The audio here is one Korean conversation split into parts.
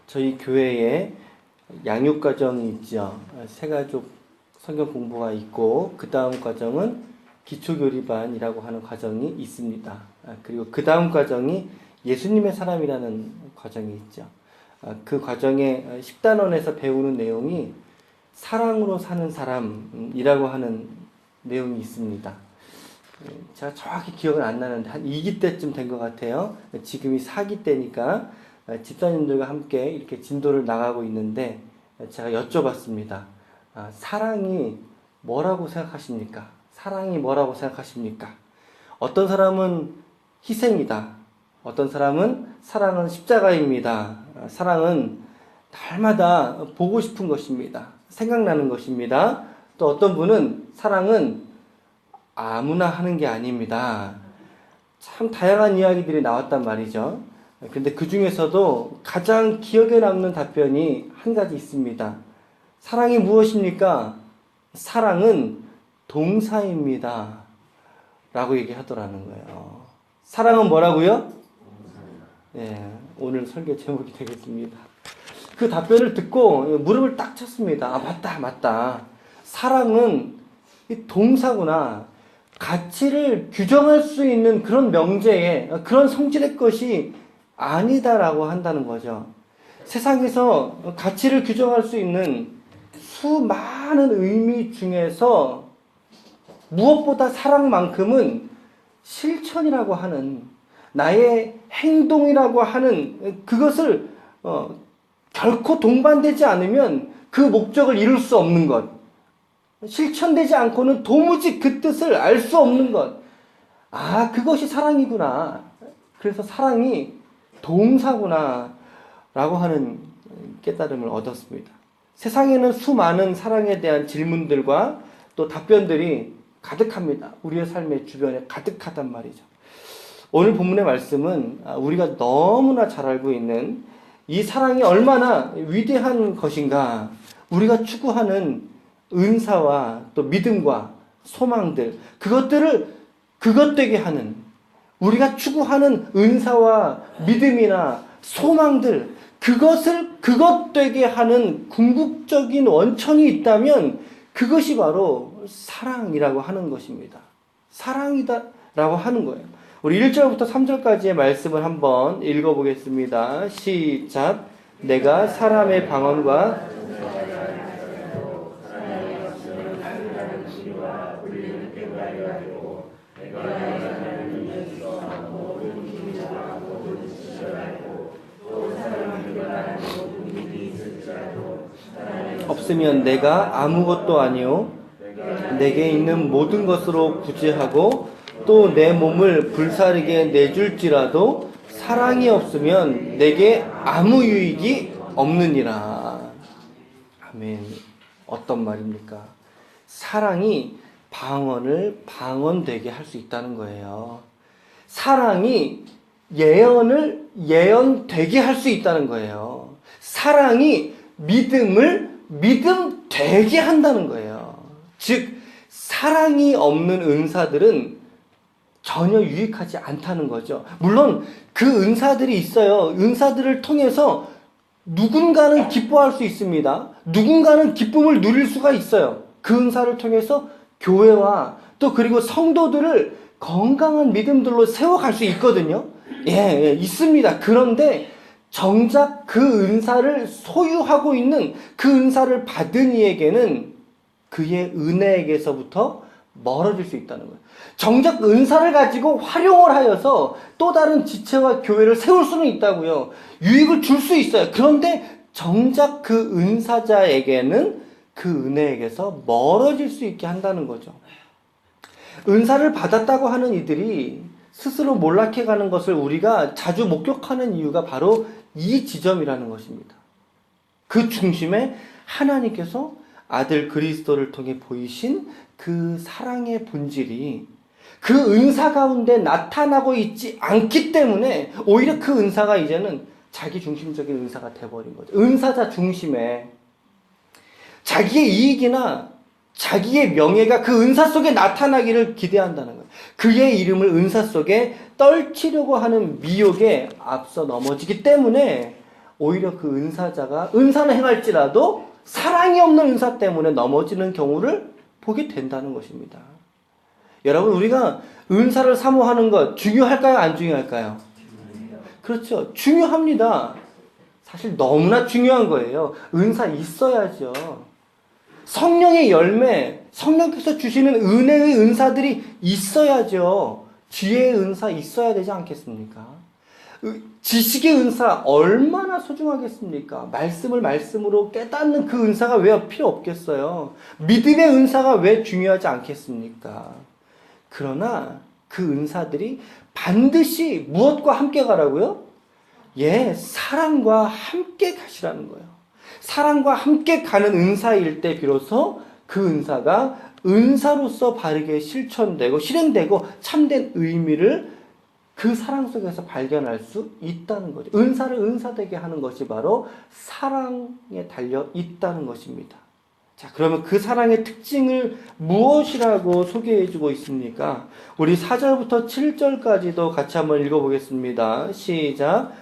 저희 교회에 양육과정이 있죠. 새가족 성경 공부가 있고 그 다음 과정은 기초교리반이라고 하는 과정이 있습니다. 그리고 그 다음 과정이 예수님의 사람이라는 과정이 있죠. 그 과정에 10단원에서 배우는 내용이 사랑으로 사는 사람이라고 하는 내용이 있습니다. 제가 정확히 기억은 안 나는데 한 2기 때쯤 된 것 같아요. 지금이 4기 때니까 집사님들과 함께 이렇게 진도를 나가고 있는데 제가 여쭤봤습니다. 사랑이 뭐라고 생각하십니까? 사랑이 뭐라고 생각하십니까? 어떤 사람은 희생이다. 어떤 사람은 사랑은 십자가입니다. 사랑은 날마다 보고 싶은 것입니다. 생각나는 것입니다. 또 어떤 분은 사랑은 아무나 하는 게 아닙니다. 참 다양한 이야기들이 나왔단 말이죠. 근데 그 중에서도 가장 기억에 남는 답변이 한 가지 있습니다. 사랑이 무엇입니까? 사랑은 동사입니다. 라고 얘기하더라는 거예요. 사랑은 뭐라고요? 네, 오늘 설교 제목이 되겠습니다. 그 답변을 듣고 무릎을 딱 쳤습니다. 맞다. 사랑은 동사구나. 가치를 규정할 수 있는 그런 명제의, 그런 성질의 것이 아니다라고 한다는 거죠. 세상에서 가치를 규정할 수 있는 수많은 의미 중에서 무엇보다 사랑만큼은 실천이라고 하는, 나의 행동이라고 하는 그것을 결코 동반되지 않으면 그 목적을 이룰 수 없는 것, 실천되지 않고는 도무지 그 뜻을 알 수 없는 것, 그것이 사랑이구나. 그래서 사랑이 동사구나 라고 하는 깨달음을 얻었습니다. 세상에는 수많은 사랑에 대한 질문들과 또 답변들이 가득합니다. 우리의 삶의 주변에 가득하단 말이죠. 오늘 본문의 말씀은 우리가 너무나 잘 알고 있는 이 사랑이 얼마나 위대한 것인가, 우리가 추구하는 은사와 또 믿음과 소망들, 그것들을 그것되게 하는, 우리가 추구하는 은사와 믿음이나 소망들, 그것을 그것되게 하는 궁극적인 원천이 있다면 그것이 바로 사랑이라고 하는 것입니다. 사랑이다라고 하는 거예요. 우리 1절부터 3절까지의 말씀을 한번 읽어보겠습니다. 시작. 내가 사람의 방언과 없으면 내가 아무것도 아니요 내게 있는 모든 것으로 구제하고 또 내 몸을 불사르게 내줄지라도 사랑이 없으면 내게 아무 유익이 없느니라. 아멘. 어떤 말입니까? 사랑이 방언을 방언되게 할 수 있다는 거예요. 사랑이 예언을 예언되게 할 수 있다는 거예요. 사랑이 믿음을 믿음되게 한다는 거예요. 즉 사랑이 없는 은사들은 전혀 유익하지 않다는 거죠. 물론 그 은사들이 있어요. 은사들을 통해서 누군가는 기뻐할 수 있습니다. 누군가는 기쁨을 누릴 수가 있어요. 그 은사를 통해서 교회와 또 그리고 성도들을 건강한 믿음들로 세워갈 수 있거든요. 예, 있습니다. 그런데 정작 그 은사를 소유하고 있는, 그 은사를 받은 이에게는 그의 은혜에게서부터 멀어질 수 있다는 거예요. 정작 은사를 가지고 활용을 하여서 또 다른 지체와 교회를 세울 수는 있다고요. 유익을 줄 수 있어요. 그런데 정작 그 은사자에게는 그 은혜에게서 멀어질 수 있게 한다는 거죠. 은사를 받았다고 하는 이들이 스스로 몰락해가는 것을 우리가 자주 목격하는 이유가 바로 이 지점이라는 것입니다. 그 중심에 하나님께서 아들 그리스도를 통해 보이신 그 사랑의 본질이 그 은사 가운데 나타나고 있지 않기 때문에 오히려 그 은사가 이제는 자기 중심적인 은사가 돼버린 거죠. 은사자 중심에 자기의 이익이나 자기의 명예가 그 은사 속에 나타나기를 기대한다는 거예요. 그의 이름을 은사 속에 떨치려고 하는 미혹에 앞서 넘어지기 때문에 오히려 그 은사자가 은사는 행할지라도 사랑이 없는 은사 때문에 넘어지는 경우를 보게 된다는 것입니다. 여러분, 우리가 은사를 사모하는 것 중요할까요? 안 중요할까요? 그렇죠. 중요합니다. 사실 너무나 중요한 거예요. 은사 있어야죠. 성령의 열매, 성령께서 주시는 은혜의 은사들이 있어야죠. 지혜의 은사 있어야 되지 않겠습니까? 지식의 은사 얼마나 소중하겠습니까? 말씀을 말씀으로 깨닫는 그 은사가 왜 필요 없겠어요? 믿음의 은사가 왜 중요하지 않겠습니까? 그러나 그 은사들이 반드시 무엇과 함께 가라고요? 예, 사랑과 함께 가시라는 거예요. 사랑과 함께 가는 은사일 때 비로소 그 은사가 은사로서 바르게 실천되고 실행되고 참된 의미를 그 사랑 속에서 발견할 수 있다는 거죠. 은사를 은사되게 하는 것이 바로 사랑에 달려 있다는 것입니다. 자, 그러면 그 사랑의 특징을 무엇이라고 소개해주고 있습니까? 우리 4절부터 7절까지도 같이 한번 읽어보겠습니다. 시작.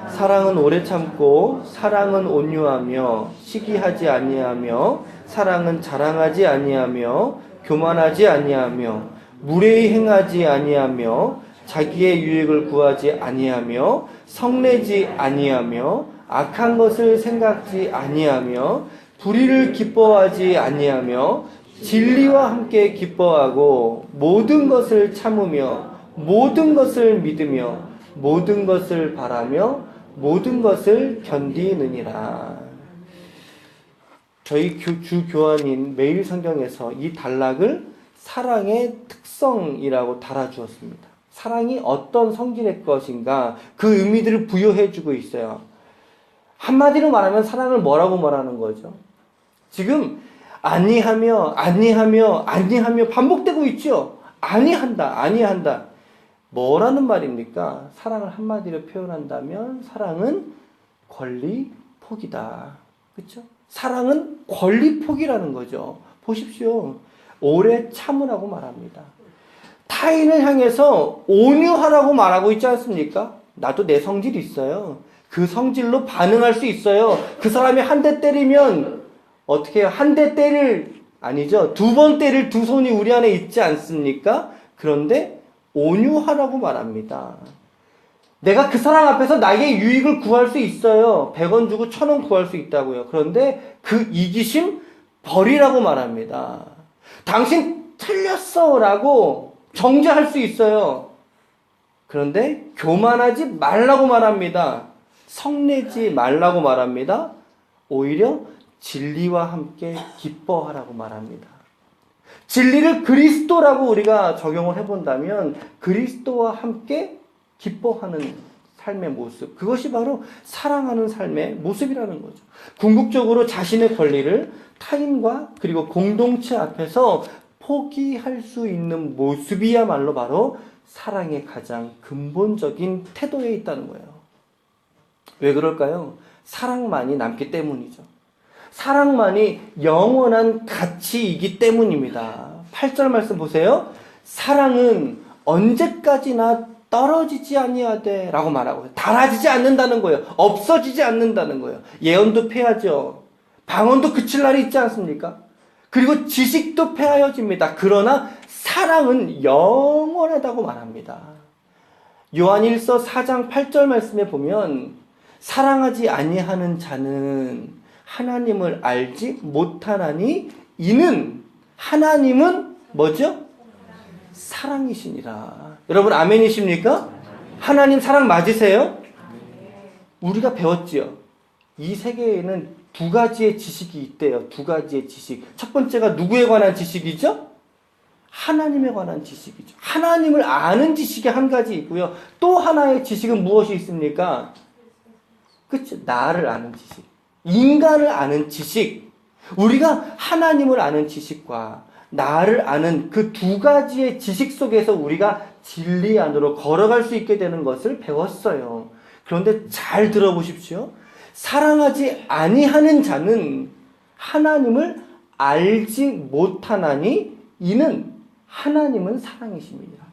사랑은 오래 참고 사랑은 온유하며 시기하지 아니하며 사랑은 자랑하지 아니하며 교만하지 아니하며 무례히 행하지 아니하며 자기의 유익을 구하지 아니하며 성내지 아니하며 악한 것을 생각지 아니하며 불의를 기뻐하지 아니하며 진리와 함께 기뻐하고 모든 것을 참으며 모든 것을 믿으며 모든 것을 바라며 모든 것을 견디느니라. 저희 주 교환인 매일 성경에서 이 단락을 사랑의 특성이라고 달아주었습니다. 사랑이 어떤 성질의 것인가 그 의미들을 부여해주고 있어요. 한마디로 말하면 사랑을 뭐라고 말하는 거죠? 지금 아니하며 반복되고 있죠. 아니한다. 뭐라는 말입니까? 사랑을 한마디로 표현한다면 사랑은 권리 포기다. 그렇죠? 사랑은 권리 포기라는 거죠. 보십시오. 오래 참으라고 말합니다. 타인을 향해서 온유하라고 말하고 있지 않습니까? 나도 내 성질이 있어요. 그 성질로 반응할 수 있어요. 그 사람이 한 대 때리면 어떻게 해요? 한 대 아니죠. 두 번 때릴 두 손이 우리 안에 있지 않습니까? 그런데 온유하라고 말합니다. 내가 그 사람 앞에서 나의 유익을 구할 수 있어요. 100원 주고 1000원 구할 수 있다고요. 그런데 그 이기심 버리라고 말합니다. 당신 틀렸어 라고 정죄할 수 있어요. 그런데 교만하지 말라고 말합니다. 성내지 말라고 말합니다. 오히려 진리와 함께 기뻐하라고 말합니다. 진리를 그리스도라고 우리가 적용을 해본다면 그리스도와 함께 기뻐하는 삶의 모습, 그것이 바로 사랑하는 삶의 모습이라는 거죠. 궁극적으로 자신의 권리를 타인과 그리고 공동체 앞에서 포기할 수 있는 모습이야말로 바로 사랑의 가장 근본적인 태도에 있다는 거예요. 왜 그럴까요? 사랑만이 남기 때문이죠. 사랑만이 영원한 가치이기 때문입니다. 8절 말씀 보세요. 사랑은 언제까지나 떨어지지 아니하되 라고 말하고 달아지지 않는다는 거예요. 없어지지 않는다는 거예요. 예언도 패하죠. 방언도 그칠 날이 있지 않습니까? 그리고 지식도 패하여집니다. 그러나 사랑은 영원하다고 말합니다. 요한일서 4장 8절 말씀에 보면 사랑하지 아니하는 자는 하나님을 알지 못하나니 이는 하나님은 뭐죠? 사랑이시니라. 여러분 아멘이십니까? 하나님 사랑 맞으세요? 우리가 배웠지요. 이 세계에는 두 가지의 지식이 있대요. 두 가지의 지식. 첫 번째가 누구에 관한 지식이죠? 하나님에 관한 지식이죠. 하나님을 아는 지식이 한 가지 있고요. 또 하나의 지식은 무엇이 있습니까? 그렇죠. 나를 아는 지식. 인간을 아는 지식. 우리가 하나님을 아는 지식과 나를 아는 그 두 가지의 지식 속에서 우리가 진리 안으로 걸어갈 수 있게 되는 것을 배웠어요. 그런데 잘 들어보십시오. 사랑하지 아니하는 자는 하나님을 알지 못하나니 이는 하나님은 사랑이십니다.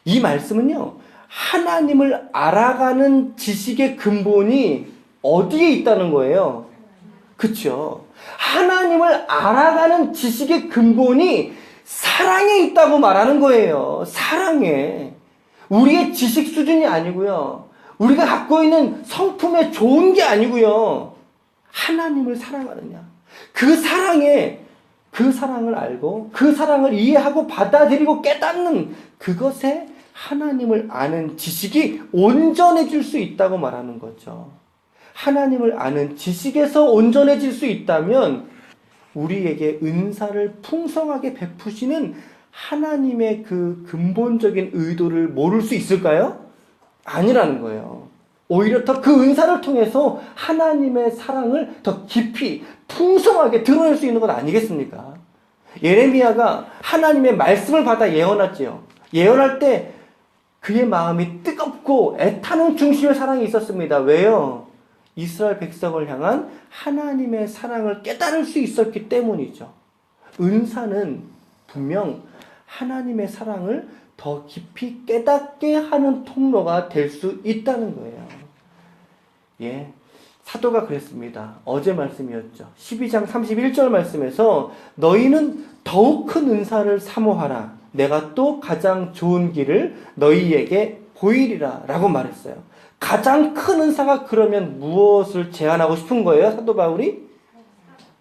이 말씀은요, 하나님을 알아가는 지식의 근본이 어디에 있다는 거예요? 그쵸? 하나님을 알아가는 지식의 근본이 사랑에 있다고 말하는 거예요. 사랑에. 우리의 지식 수준이 아니고요. 우리가 갖고 있는 성품에 좋은 게 아니고요. 하나님을 사랑하느냐. 그 사랑에, 그 사랑을 알고 그 사랑을 이해하고 받아들이고 깨닫는 그것에 하나님을 아는 지식이 온전해질 수 있다고 말하는 거죠. 하나님을 아는 지식에서 온전해질 수 있다면 우리에게 은사를 풍성하게 베푸시는 하나님의 그 근본적인 의도를 모를 수 있을까요? 아니라는 거예요. 오히려 더 그 은사를 통해서 하나님의 사랑을 더 깊이 풍성하게 드러낼 수 있는 것 아니겠습니까? 예레미야가 하나님의 말씀을 받아 예언했지요. 예언할 때 그의 마음이 뜨겁고 애타는 중심의 사랑이 있었습니다. 왜요? 이스라엘 백성을 향한 하나님의 사랑을 깨달을 수 있었기 때문이죠. 은사는 분명 하나님의 사랑을 더 깊이 깨닫게 하는 통로가 될 수 있다는 거예요. 예, 사도가 그랬습니다. 어제 말씀이었죠. 12장 31절 말씀에서 너희는 더욱 큰 은사를 사모하라. 내가 또 가장 좋은 길을 너희에게 보이리라 라고 말했어요. 가장 큰 은사가 그러면 무엇을 제안하고 싶은 거예요? 사도 바울이?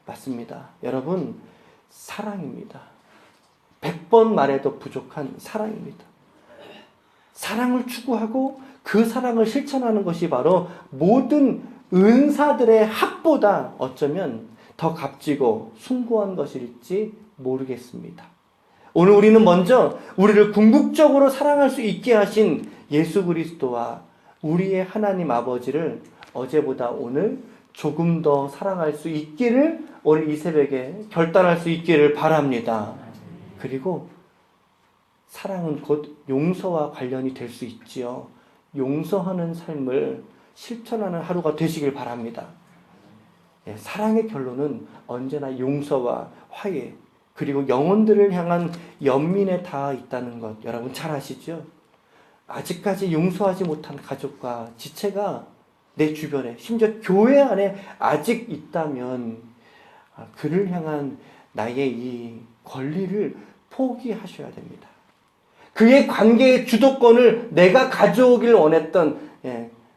맞습니다. 여러분, 사랑입니다. 100번 말해도 부족한 사랑입니다. 사랑을 추구하고 그 사랑을 실천하는 것이 바로 모든 은사들의 합보다 어쩌면 더 값지고 숭고한 것일지 모르겠습니다. 오늘 우리는 먼저 우리를 궁극적으로 사랑할 수 있게 하신 예수 그리스도와 우리의 하나님 아버지를 어제보다 오늘 조금 더 사랑할 수 있기를 오늘 이 새벽에 결단할 수 있기를 바랍니다. 그리고 사랑은 곧 용서와 관련이 될 수 있지요. 용서하는 삶을 실천하는 하루가 되시길 바랍니다. 예, 사랑의 결론은 언제나 용서와 화해 그리고 영혼들을 향한 연민에 닿아 있다는 것 여러분 잘 아시죠? 아직까지 용서하지 못한 가족과 지체가 내 주변에 심지어 교회 안에 아직 있다면 그를 향한 나의 이 권리를 포기하셔야 됩니다. 그의 관계의 주도권을 내가 가져오길 원했던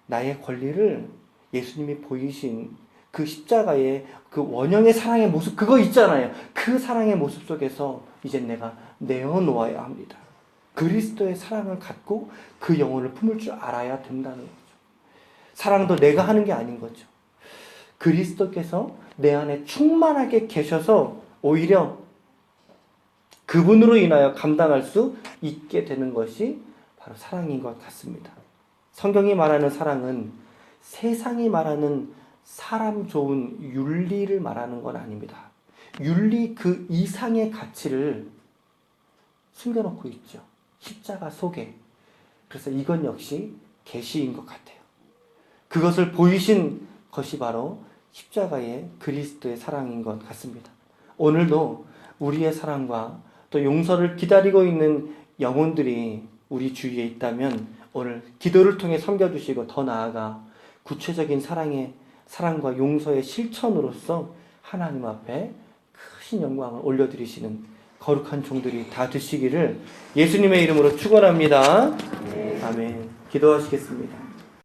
나의 권리를 예수님이 보이신 그 십자가의 그 원형의 사랑의 모습 그거 있잖아요. 그 사랑의 모습 속에서 이제 내가 내어놓아야 합니다. 그리스도의 사랑을 갖고 그 영혼을 품을 줄 알아야 된다는 거죠. 사랑도 내가 하는 게 아닌 거죠. 그리스도께서 내 안에 충만하게 계셔서 오히려 그분으로 인하여 감당할 수 있게 되는 것이 바로 사랑인 것 같습니다. 성경이 말하는 사랑은 세상이 말하는 사람 좋은 윤리를 말하는 건 아닙니다. 윤리 그 이상의 가치를 숨겨놓고 있죠. 십자가 속에. 그래서 이건 역시 계시인 것 같아요. 그것을 보이신 것이 바로 십자가의 그리스도의 사랑인 것 같습니다. 오늘도 우리의 사랑과 또 용서를 기다리고 있는 영혼들이 우리 주위에 있다면 오늘 기도를 통해 섬겨주시고 더 나아가 구체적인 사랑과 용서의 실천으로서 하나님 앞에 크신 영광을 올려드리시는 거룩한 종들이 다 되시기를 예수님의 이름으로 축원합니다. 아멘. 기도하시겠습니다.